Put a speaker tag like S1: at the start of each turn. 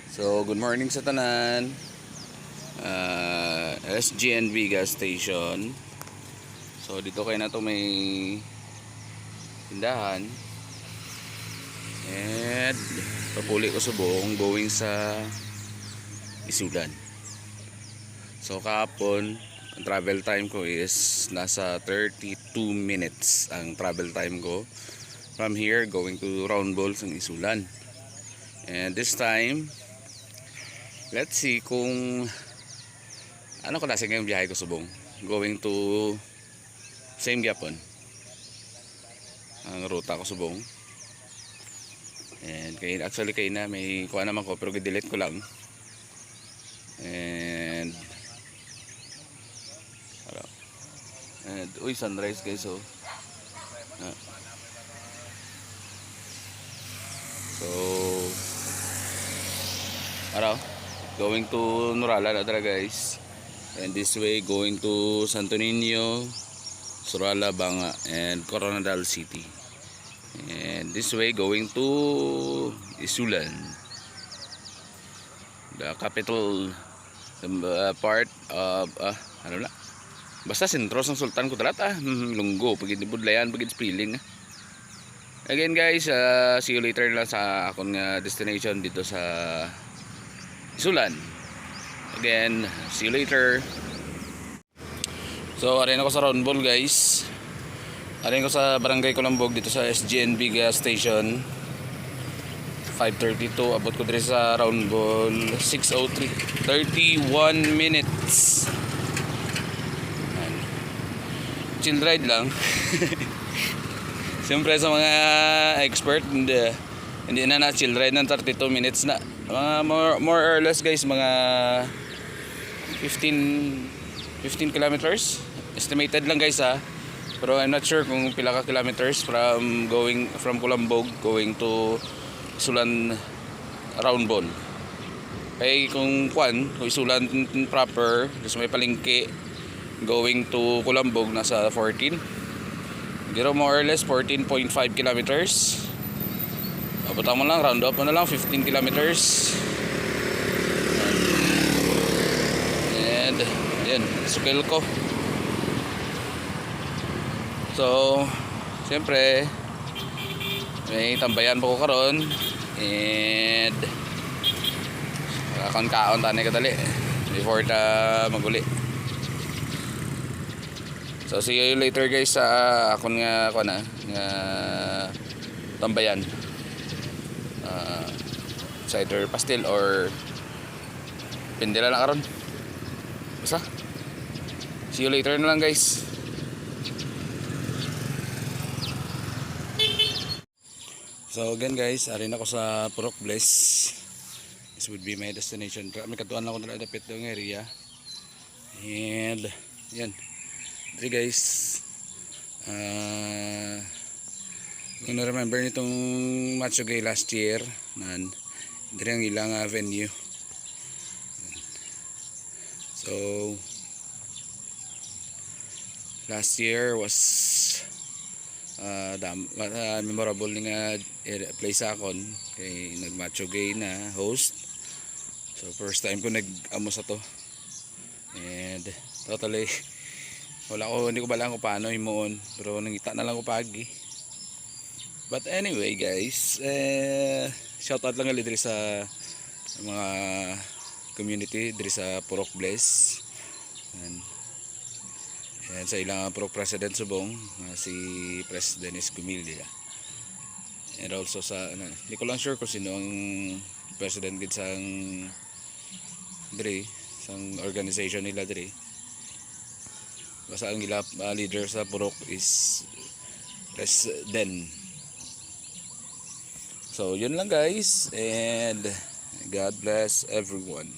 S1: So, good morning sa tanan. SGNB gas station. So, dito kayo na to may tindahan. And papuli ko subong going sa Isulan. So, kahapon ang travel time ko is nasa 32 minutes ang travel time ko from here going to Round Balls ng Isulan. And this time, let's see kung ano klase ngayong biyahe ko subong. Going to same gyapon ang ruta ko subong. And actually kay na may kuha naman ko pero i-delete ko lang. And uy, sunrise guys. So going to Nurala na tara guys. And this way going to Santo Niño, Surala, Banga, and Coronadal City. And this way going to Isulan, the capital, part of ano na, basta sentro ng Sultan Kudarat. Lunggo pagid budlayan pagid spilling. Again guys, see you later lang sa akong destination dito sa Isulan. Again, see you later. So, arin ako sa Round Ball guys. Arin ko sa Barangay Colambog dito sa SGNB gas station. 5:32 abot ko dire sa Round Ball 6:03. 31 minutes. Chill ride lang. Siyempre sa mga expert hindi na chill ride ng 32 minutes na. Mga more or less guys, mga 15 kilometers estimated lang guys pero I'm not sure kung pila ka kilometers from Colambog going to Isulan Round Ball. Kaya kung Isulan proper gusto may palengke going to Colambog nasa 14, pero more or less 14.5 kilometers. Abot mo lang, round up mo na lang 15 kilometers. And yan, scale ko. So, siyempre may tambayan po ko karon. And kaon tani kadali before ta maguli. So, see you later guys sa akon nga tambayan. Cider pastil or pindela na karon. Basta see you later na lang guys. So again guys, arin ako sa Purok Bless. This would be my destination. May katuan lang ako na dapit ng area. And yan, dito guys, kung na-remember nitong Matsugay last year nan diri ang ilang venue. So last year was memorable nga place akon kay nag-Matsugay na host. So first time ko nag-amo sa to. And totally hindi ko balang ko paano himuon, pero nangita na lang ko pagi. But anyway guys, shout out lang diri sa mga community diri sa Purok Bless. And sa ilang Purok President subong si Pres Dennis Gumilya. And also sa hindi ko lang sure kung sino ang president gid sang diri sang organization nila diri. Basta ang leader sa Purok is President. So yun lang guys, and God bless everyone.